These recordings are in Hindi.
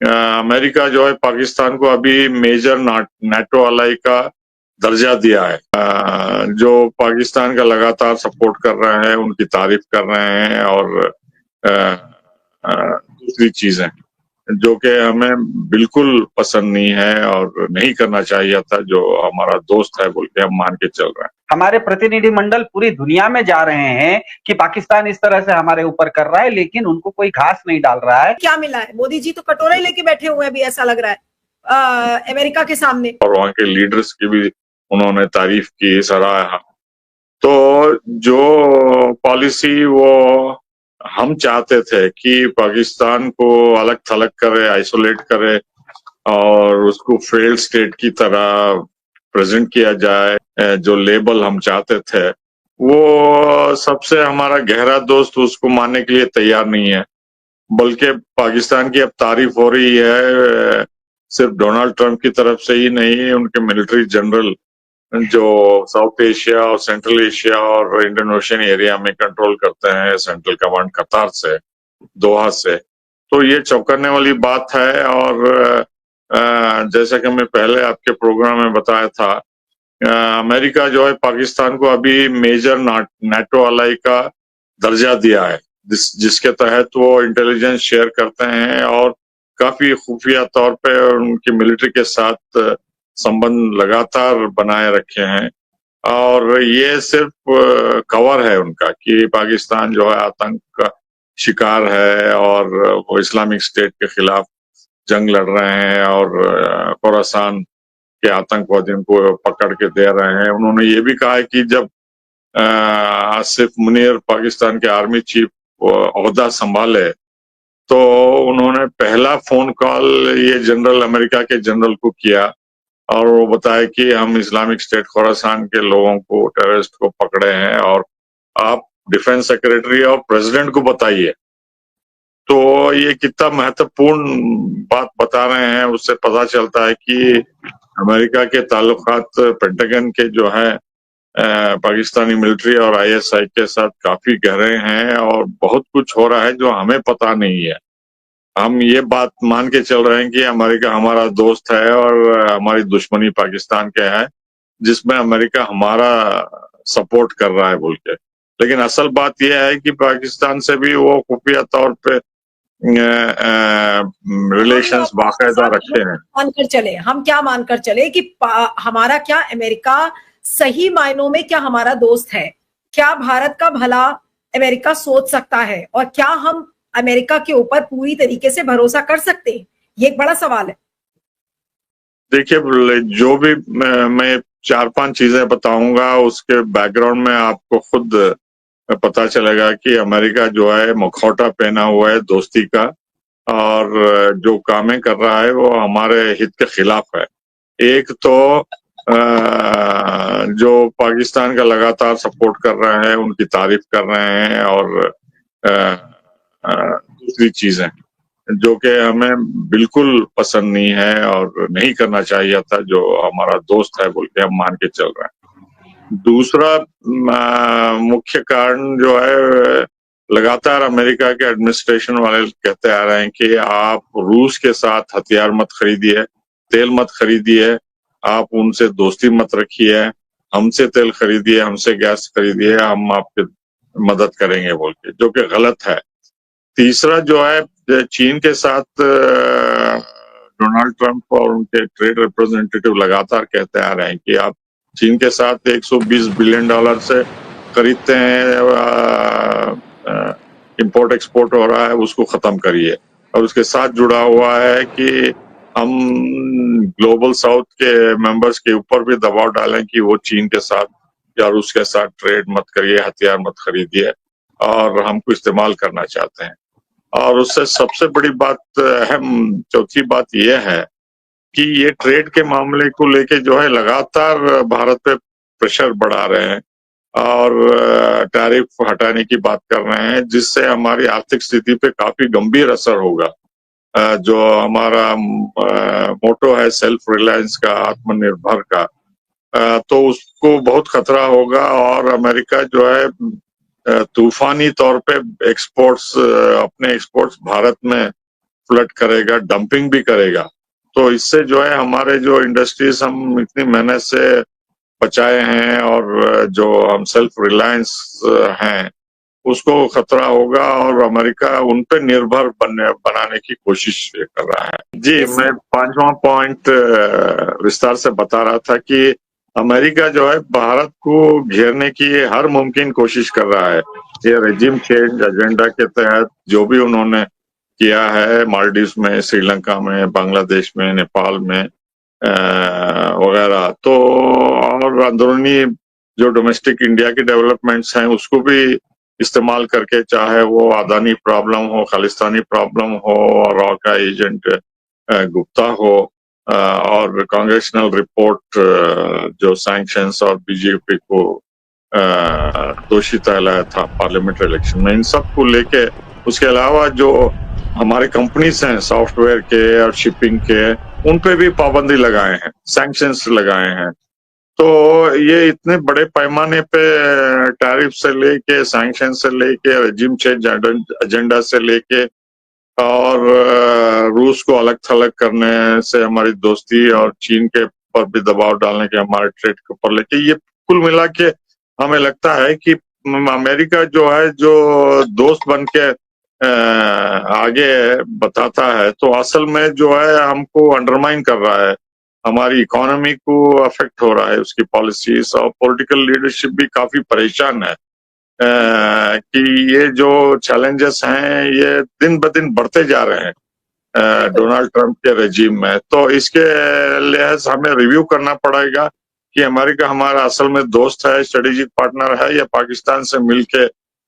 अमेरिका जो है पाकिस्तान को अभी मेजर नाटो अलाई का दर्जा दिया है। जो पाकिस्तान का लगातार सपोर्ट कर रहे हैं, उनकी तारीफ कर रहे हैं और दूसरी चीजें जो कि हमें बिल्कुल पसंद नहीं है और नहीं करना चाहिए था, जो हमारा दोस्त है बोल के हम मान के चल रहे हैं। हमारे प्रतिनिधि मंडल पूरी दुनिया में जा रहे हैं कि पाकिस्तान इस तरह से हमारे ऊपर कर रहा है, लेकिन उनको कोई घास नहीं डाल रहा है। क्या मिला है? मोदी जी तो कटोरा ही लेके बैठे हुए हैं, अभी ऐसा लग रहा है अमेरिका के सामने। और वहां के लीडर्स की भी उन्होंने तारीफ की, सराहा। तो जो पॉलिसी वो हम चाहते थे कि पाकिस्तान को अलग थलग करे, आइसोलेट करे और उसको फेल्ड स्टेट की तरह प्रेजेंट किया जाए, जो लेबल हम चाहते थे, वो सबसे हमारा गहरा दोस्त उसको मानने के लिए तैयार नहीं है। बल्कि पाकिस्तान की अब तारीफ हो रही है, सिर्फ डोनाल्ड ट्रंप की तरफ से ही नहीं, उनके मिलिट्री जनरल जो साउथ एशिया और सेंट्रल एशिया और इंडियन ओशन एरिया में कंट्रोल करते हैं, सेंट्रल कमांड कतार से, दोहा से। तो ये चौंकाने वाली बात है। और जैसा कि मैं पहले आपके प्रोग्राम में बताया था, अमेरिका जो है पाकिस्तान को अभी मेजर नाटो अलाई का दर्जा दिया है, जिसके तहत वो इंटेलिजेंस शेयर करते हैं और काफी खुफिया तौर पे उनकी मिलिट्री के साथ संबंध लगातार बनाए रखे हैं। और ये सिर्फ कवर है उनका कि पाकिस्तान जो है आतंक का शिकार है और वो इस्लामिक स्टेट के खिलाफ जंग लड़ रहे हैं और खोरासान के आतंकवादियों को पकड़ के दे रहे हैं। उन्होंने ये भी कहा है कि जब आसिफ मुनीर पाकिस्तान के आर्मी चीफ ओहदा संभाले तो उन्होंने पहला फोन कॉल ये जनरल, अमेरिका के जनरल को किया और वो बताया कि हम इस्लामिक स्टेट खोरासान के लोगों को, टेररिस्ट को पकड़े हैं और आप डिफेंस सेक्रेटरी और प्रेसिडेंट को बताइए। तो ये कितना महत्वपूर्ण बात बता रहे हैं, उससे पता चलता है कि अमेरिका के ताल्लुकात पेंटागन के जो है पाकिस्तानी मिलिट्री और आईएसआई के साथ काफी गहरे हैं और बहुत कुछ हो रहा है जो हमें पता नहीं है। हम ये बात मान के चल रहे हैं कि अमेरिका हमारा दोस्त है और हमारी दुश्मनी पाकिस्तान के है, जिसमें अमेरिका हमारा सपोर्ट कर रहा है बोल के। लेकिन असल बात यह है कि पाकिस्तान से भी वो खुफिया तौर पे रिलेशंस बाकायदा रखे हैं। मानकर चले, हम क्या मानकर चले कि हमारा क्या अमेरिका सही मायनों में क्या हमारा दोस्त है? क्या भारत का भला अमेरिका सोच सकता है और क्या हम अमेरिका के ऊपर पूरी तरीके से भरोसा कर सकते हैं? ये एक बड़ा सवाल है। देखिए, जो भी मैं 4-5 चीजें बताऊंगा, उसके बैकग्राउंड में आपको खुद पता चलेगा कि अमेरिका जो है मुखौटा पहना हुआ है दोस्ती का और जो कामें कर रहा है वो हमारे हित के खिलाफ है। एक तो जो पाकिस्तान का लगातार सपोर्ट कर रहे हैं, उनकी तारीफ कर रहे हैं और दूसरी चीजें जो कि हमें बिल्कुल पसंद नहीं है और नहीं करना चाहिए था, जो हमारा दोस्त है बोल के हम मान के चल रहे हैं। दूसरा मुख्य कारण जो है, लगातार अमेरिका के एडमिनिस्ट्रेशन वाले कहते आ रहे हैं कि आप रूस के साथ हथियार मत खरीदिए, तेल मत खरीदिए, आप उनसे दोस्ती मत रखिए, हमसे तेल खरीदिए, हमसे गैस खरीदिए, हम आपकी मदद करेंगे बोल के, जो कि गलत है। तीसरा जो है, चीन के साथ डोनाल्ड ट्रंप और उनके ट्रेड रिप्रेजेंटेटिव लगातार कहते आ रहे हैं कि आप चीन के साथ 120 बिलियन डॉलर से खरीदते हैं, इंपोर्ट एक्सपोर्ट हो रहा है, उसको खत्म करिए। और उसके साथ जुड़ा हुआ है कि हम ग्लोबल साउथ के मेंबर्स के ऊपर भी दबाव डालें कि वो चीन के साथ या रूस के साथ ट्रेड मत करिए, हथियार मत खरीदिए, और हमको इस्तेमाल करना चाहते हैं। और उससे सबसे बड़ी बात, अहम चौथी बात यह है कि ये ट्रेड के मामले को लेके जो है लगातार भारत पे प्रेशर बढ़ा रहे हैं और टैरिफ हटाने की बात कर रहे हैं, जिससे हमारी आर्थिक स्थिति पे काफी गंभीर असर होगा। जो हमारा मोटो है सेल्फ रिलायंस का, आत्मनिर्भर का, तो उसको बहुत खतरा होगा। और अमेरिका जो है तूफानी तौर पे एक्सपोर्ट्स, अपने एक्सपोर्ट्स भारत में फ्लड करेगा, डंपिंग भी करेगा। तो इससे जो है हमारे जो इंडस्ट्रीज हम इतनी मेहनत से बचाए हैं और जो हम सेल्फ रिलायंस हैं उसको खतरा होगा और अमेरिका उन पे निर्भर बनाने की कोशिश कर रहा है। जी, मैं 5वां पॉइंट विस्तार से बता रहा था कि अमेरिका जो है भारत को घेरने की हर मुमकिन कोशिश कर रहा है। ये रेजिम चेंज एजेंडा के तहत जो भी उन्होंने किया है मालदीव में, श्रीलंका में, बांग्लादेश में, नेपाल में वगैरह, तो और अंदरूनी जो डोमेस्टिक इंडिया की डेवलपमेंट्स हैं उसको भी इस्तेमाल करके, चाहे वो अदानी प्रॉब्लम हो, खालिस्तानी प्रॉब्लम हो, रॉ का एजेंट गुप्ता हो, और कांग्रेशनल रिपोर्ट जो सैंक्शंस और बीजेपी को दोषी ठहराया था पार्लियामेंट्री इलेक्शन में, इन सब को लेके, उसके अलावा जो हमारे कंपनीज हैं सॉफ्टवेयर के और शिपिंग के, उन पे भी पाबंदी लगाए हैं, सैंक्शंस लगाए हैं। तो ये इतने बड़े पैमाने पे टैरिफ से लेके, सैंक्शन से लेके, रेजिम चेंज एजेंडा से लेके और रूस को अलग थलग करने से हमारी दोस्ती और चीन के पर भी दबाव डालने के, हमारे ट्रेड के ऊपर लेके, ये कुल मिला के हमें लगता है कि अमेरिका जो है जो दोस्त बन के आगे बताता है, तो असल में जो है हमको अंडरमाइन कर रहा है, हमारी इकोनॉमी को अफेक्ट हो रहा है उसकी पॉलिसीज, और पॉलिटिकल लीडरशिप भी काफी परेशान है कि ये जो चैलेंजेस हैं ये दिन ब दिन बढ़ते जा रहे हैं डोनाल्ड ट्रंप के रेजिम में। तो इसके लिहाज हमें रिव्यू करना पड़ेगा कि अमेरिका हमारा असल में दोस्त है, स्ट्रेटेजिक पार्टनर है, या पाकिस्तान से मिलके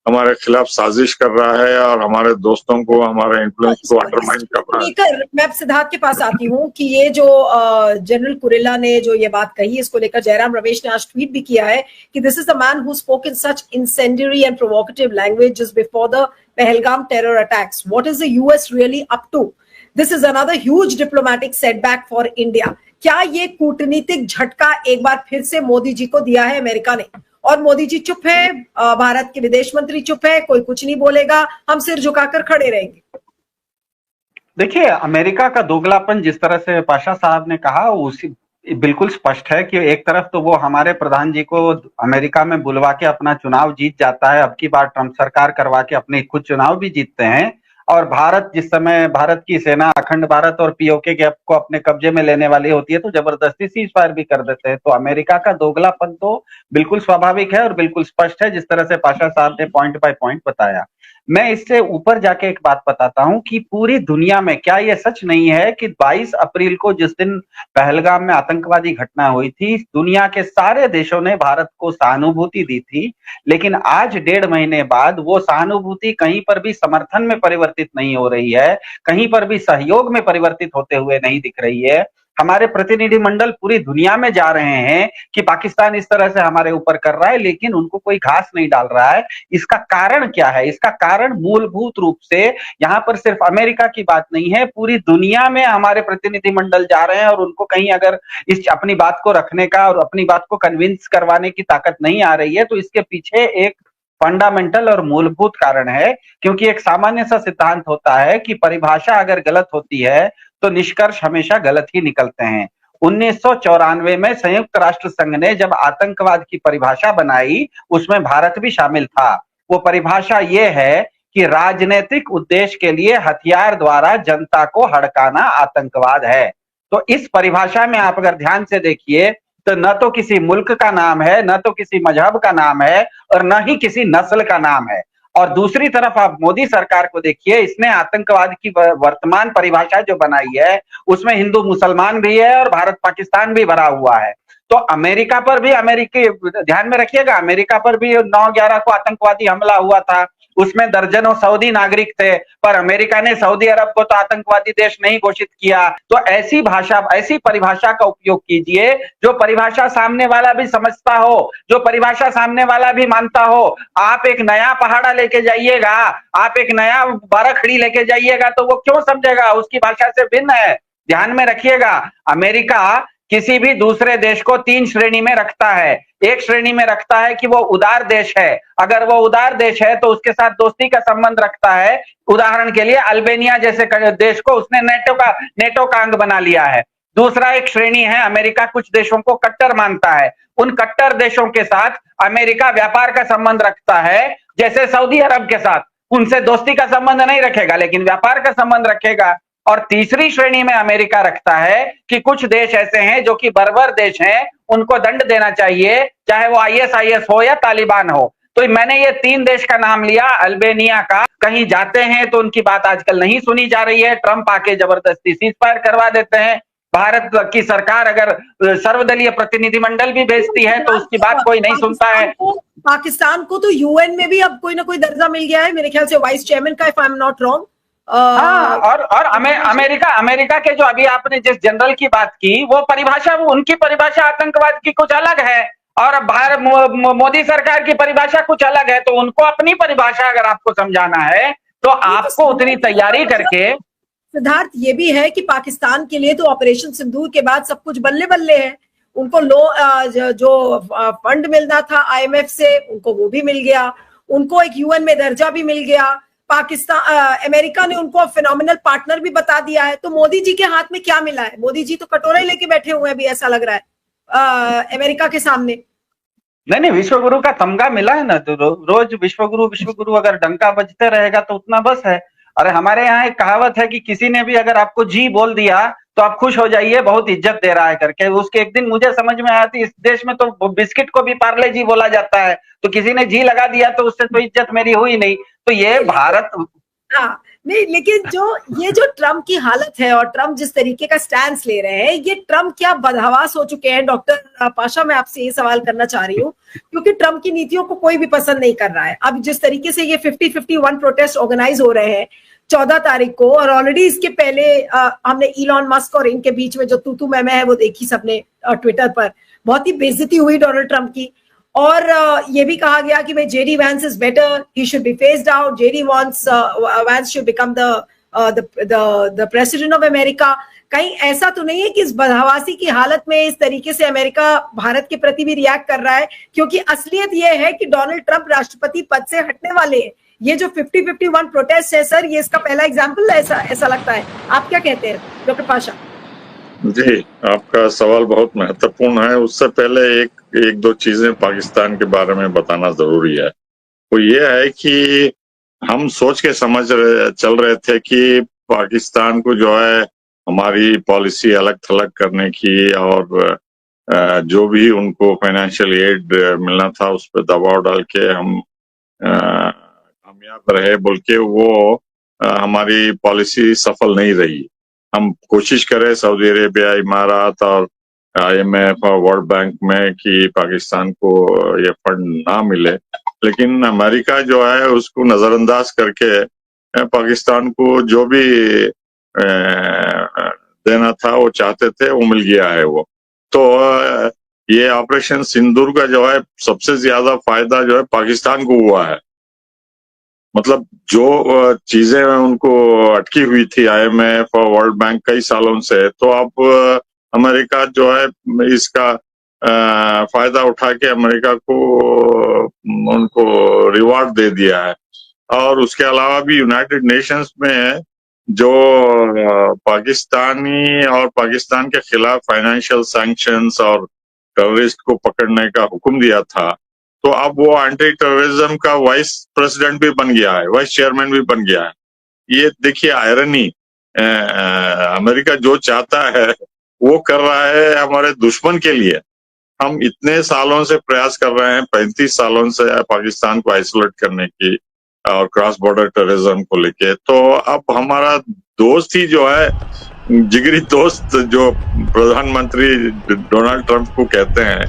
हमारे खिलाफ साजिश कर रहा है और हमारे दोस्तों को, हमारे इन्फ्लुएंस को अंडरमाइन कर रहा है। मैं अब सिद्धार्थ के पास आती हूँ कि ये जो जनरल कुरेला ने जो ये बात कही, इसको लेकर जयराम रमेश ने आज ट्वीट भी किया है कि this is the man who spoke in such incendiary and provocative language just before the Pahalgam terror attacks. What is the US really up to? This is another huge diplomatic setback for India. क्या ये कूटनीतिक झटका एक बार फिर से मोदी जी को दिया है अमेरिका ने? और मोदी जी चुप है, भारत के विदेश मंत्री चुप है, कोई कुछ नहीं बोलेगा, हम सिर झुकाकर खड़े रहेंगे। देखिए, अमेरिका का दोगलापन जिस तरह से पाशा साहब ने कहा उसी बिल्कुल स्पष्ट है कि एक तरफ तो वो हमारे प्रधान जी को अमेरिका में बुलवा के अपना चुनाव जीत जाता है, अब की बार ट्रंप सरकार करवा के अपने खुद चुनाव भी जीतते हैं, और भारत जिस समय भारत की सेना अखंड भारत और पीओके को अपने कब्जे में लेने वाली होती है तो जबरदस्ती सीज फायर भी कर देते हैं। तो अमेरिका का दोगलापन तो बिल्कुल स्वाभाविक है और बिल्कुल स्पष्ट है, जिस तरह से पाशा साहब ने पॉइंट बाय पॉइंट बताया। मैं इससे ऊपर जाके एक बात बताता हूं कि पूरी दुनिया में क्या यह सच नहीं है कि 22 अप्रैल को जिस दिन पहलगाम में आतंकवादी घटना हुई थी, दुनिया के सारे देशों ने भारत को सहानुभूति दी थी, लेकिन आज 1.5 महीने बाद वो सहानुभूति कहीं पर भी समर्थन में परिवर्तित नहीं हो रही है, कहीं पर भी सहयोग में परिवर्तित होते हुए नहीं दिख रही है। हमारे प्रतिनिधि मंडल पूरी दुनिया में जा रहे हैं कि पाकिस्तान इस तरह से हमारे ऊपर कर रहा है, लेकिन उनको कोई घास नहीं डाल रहा है। इसका कारण क्या है? इसका कारण मूलभूत रूप से यहाँ पर सिर्फ अमेरिका की बात नहीं है, पूरी दुनिया में हमारे प्रतिनिधि मंडल जा रहे हैं और उनको कहीं अगर इस अपनी बात को रखने का और अपनी बात को कन्विंस करवाने की ताकत नहीं आ रही है, तो इसके पीछे एक फंडामेंटल और मूलभूत कारण है। क्योंकि एक सामान्य सा सिद्धांत होता है कि परिभाषा अगर गलत होती है तो निष्कर्ष हमेशा गलत ही निकलते हैं। 1994 में संयुक्त राष्ट्र संघ ने जब आतंकवाद की परिभाषा बनाई, उसमें भारत भी शामिल था। वो परिभाषा ये है कि राजनीतिक उद्देश्य के लिए हथियार द्वारा जनता को हड़काना आतंकवाद है। तो इस परिभाषा में आप अगर ध्यान से देखिए तो न तो किसी मुल्क का नाम है, न तो किसी मजहब का नाम है, और न ही किसी नस्ल का नाम है। और दूसरी तरफ आप मोदी सरकार को देखिए, इसने आतंकवाद की वर्तमान परिभाषा जो बनाई है उसमें हिंदू मुसलमान भी है और भारत पाकिस्तान भी भरा हुआ है। तो अमेरिका पर भी, अमेरिकी ध्यान में रखिएगा, अमेरिका पर भी 9/11 को आतंकवादी हमला हुआ था, उसमें दर्जनों सऊदी नागरिक थे, पर अमेरिका ने सऊदी अरब को तो आतंकवादी देश नहीं घोषित किया। तो ऐसी परिभाषा का उपयोग कीजिए जो परिभाषा सामने वाला भी समझता हो, जो परिभाषा सामने वाला भी मानता हो। आप एक नया पहाड़ा लेके जाइएगा, आप एक नया बाराखड़ी लेके जाइएगा तो वो क्यों समझेगा? उसकी भाषा से भिन्न है। ध्यान में रखिएगा, अमेरिका किसी भी दूसरे देश को 3 श्रेणी में रखता है। एक श्रेणी में रखता है कि वो उदार देश है, अगर वो उदार देश है तो उसके साथ दोस्ती का संबंध रखता है। उदाहरण के लिए अल्बेनिया जैसे देश को उसने नेटो का अंग बना लिया है। दूसरा एक श्रेणी है, अमेरिका कुछ देशों को कट्टर मानता है, उन कट्टर देशों के साथ अमेरिका व्यापार का संबंध रखता है, जैसे सऊदी अरब के साथ। उनसे दोस्ती का संबंध नहीं रखेगा लेकिन व्यापार का संबंध रखेगा। और तीसरी श्रेणी में अमेरिका रखता है कि कुछ देश ऐसे हैं जो कि बर्बर देश हैं, उनको दंड देना चाहिए, चाहे वो आईएसआईएस हो या तालिबान हो। तो मैंने ये 3 देश का नाम लिया। अल्बेनिया का कहीं जाते हैं तो उनकी बात आजकल नहीं सुनी जा रही है, ट्रंप आके जबरदस्ती सीज फायर करवा देते हैं। भारत की सरकार अगर सर्वदलीय प्रतिनिधिमंडल भी भेजती है तो उसकी बात कोई नहीं सुनता है। पाकिस्तान को तो यूएन में भी अब कोई ना कोई दर्जा मिल गया है, मेरे ख्याल से वाइस चेयरमैन का, if I am not wrong. हाँ, और अमेरिका के जो अभी आपने जिस जनरल की बात की, वो परिभाषा, उनकी परिभाषा आतंकवाद की कुछ अलग है और भारत मोदी सरकार की परिभाषा कुछ अलग है। तो उनको अपनी परिभाषा अगर आपको समझाना है तो आपको उतनी तैयारी करके। सिद्धार्थ, ये भी है कि पाकिस्तान के लिए तो ऑपरेशन सिंदूर के बाद सब कुछ बल्ले बल्ले है। उनको जो फंड मिलना था आईएमएफ से, उनको वो भी मिल गया, उनको एक यूएन में दर्जा भी मिल गया। अमेरिका ने उनको फिनोमिनल पार्टनर भी बता दिया है। तो मोदी जी के हाथ में क्या मिला है? मोदी जी तो कटोरा ही लेके बैठे हुए हैं, भी ऐसा लग रहा है अमेरिका के सामने। नहीं, विश्वगुरु का तमगा मिला है ना, तो रोज विश्वगुरु अगर डंका बजते रहेगा तो उतना बस है। अरे हमारे यहाँ एक कहावत है कि किसी ने भी अगर आपको जी बोल दिया तो आप खुश हो जाइए, बहुत इज्जत दे रहा है करके। उसके एक दिन मुझे समझ में आया थी, इस देश में तो बिस्किट को भी पार्ले जी बोला जाता है, तो किसी ने जी लगा दिया तो उससे तो इज्जत मेरी हुई नहीं। तो ये भारत, हाँ नहीं, लेकिन ये जो ट्रम्प की हालत है और ट्रम्प जिस तरीके का स्टैंड ले रहे हैं, ये ट्रम्प क्या बदहवास हो चुके हैं? डॉक्टर पाशा, मैं आपसे ये सवाल करना चाह रही हूँ, क्योंकि ट्रम्प की नीतियों को कोई भी पसंद नहीं कर रहा है। अब जिस तरीके से ये 50-51 प्रोटेस्ट ऑर्गेनाइज हो रहे हैं 14 तारीख को, और ऑलरेडी इसके पहले हमने इलॉन मस्क और इनके बीच में जो तू मैं है वो देखी सबने ट्विटर पर। बहुत ही बेइज्जती हुई डोनाल्ड ट्रम्प की। और ये भी कहा गया कि भाई JD Vance is better, he should be faced out, JD Vance should become the president of America. कहीं ऐसा तो नहीं है कि इस बदहवासी की हालत में इस तरीके से अमेरिका भारत के प्रति भी रिएक्ट कर रहा है? क्योंकि असलियत ये है कि डोनाल्ड ट्रंप राष्ट्रपति पद से हटने वाले हैं। ये जो 50-51 प्रोटेस्ट है सर, ये इसका पहला एग्जाम्पल है, ऐसा लगता है। आप क्या कहते हैं डॉक्टर पाशा? जी, आपका सवाल बहुत महत्वपूर्ण है। उससे पहले एक दो चीजें पाकिस्तान के बारे में बताना जरूरी है। वो ये है कि हम सोच के चल रहे थे कि पाकिस्तान को जो है हमारी पॉलिसी अलग थलग करने की और जो भी उनको फाइनेंशियल एड मिलना था उस पर दबाव डाल के हम कामयाब रहे, बोल के वो हमारी पॉलिसी सफल नहीं रही। हम कोशिश करें सऊदी अरेबिया, इमारात और आईएमएफ और वर्ल्ड बैंक में कि पाकिस्तान को ये फंड ना मिले, लेकिन अमेरिका जो है उसको नजरअंदाज करके पाकिस्तान को जो भी देना था वो चाहते थे वो मिल गया है वो। तो ये ऑपरेशन सिंदूर का जो है सबसे ज्यादा फायदा जो है पाकिस्तान को हुआ है। मतलब जो चीजें उनको अटकी हुई थी आईएमएफ और वर्ल्ड बैंक कई सालों से, तो अब अमेरिका जो है इसका फायदा उठा के अमेरिका को उनको रिवार्ड दे दिया है। और उसके अलावा भी यूनाइटेड नेशंस में जो पाकिस्तानी और पाकिस्तान के खिलाफ फाइनेंशियल सैंक्शंस और टेररिस्ट को पकड़ने का हुक्म दिया था, तो अब वो एंटी टेररिज्म का वाइस प्रेसिडेंट भी बन गया है, वाइस चेयरमैन भी बन गया है। ये देखिए आयरनी, अमेरिका जो चाहता है वो कर रहा है हमारे दुश्मन के लिए। हम इतने सालों से प्रयास कर रहे हैं, 35 सालों से पाकिस्तान को आइसोलेट करने की और क्रॉस बॉर्डर टेररिज्म को लेके। तो अब हमारा दोस्त ही जो है, जिगरी दोस्त जो प्रधानमंत्री डोनाल्ड ट्रंप को कहते हैं,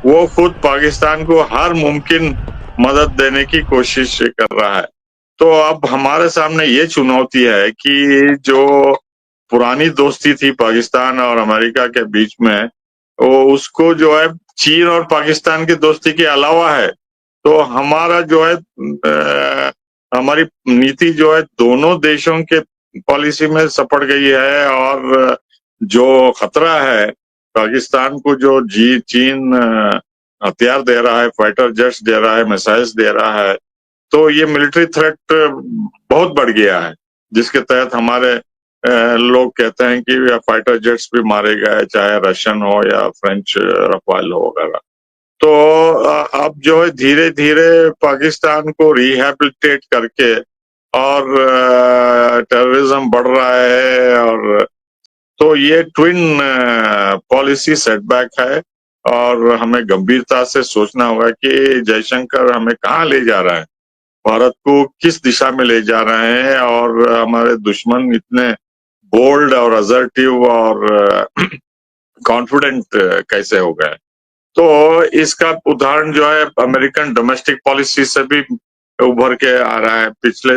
वो खुद पाकिस्तान को हर मुमकिन मदद देने की कोशिश कर रहा है। तो अब हमारे सामने ये चुनौती है कि जो पुरानी दोस्ती थी पाकिस्तान और अमेरिका के बीच में, वो उसको जो है चीन और पाकिस्तान की दोस्ती के अलावा है। तो हमारा जो है हमारी नीति जो है दोनों देशों के पॉलिसी में सपड़ गई है। और जो खतरा है पाकिस्तान को जो चीन हथियार दे रहा है, फाइटर जेट्स दे रहा है, मिसाइल्स दे रहा है, तो ये मिलिट्री थ्रेट बहुत बढ़ गया है, जिसके तहत हमारे लोग कहते हैं कि फाइटर जेट्स भी मारे गए, चाहे रशियन हो या फ्रेंच रफाल हो वगैरह। तो अब जो है धीरे धीरे पाकिस्तान को रिहेबिलिटेट करके, और टेररिज्म बढ़ रहा है, और तो ये ट्विन पॉलिसी सेटबैक है, और हमें गंभीरता से सोचना होगा कि जयशंकर हमें कहाँ ले जा रहा है, भारत को किस दिशा में ले जा रहे हैं, और हमारे दुश्मन इतने बोल्ड और असर्टिव और कॉन्फिडेंट कैसे हो गए। तो इसका उदाहरण जो है अमेरिकन डोमेस्टिक पॉलिसी से भी उभर के आ रहा है। पिछले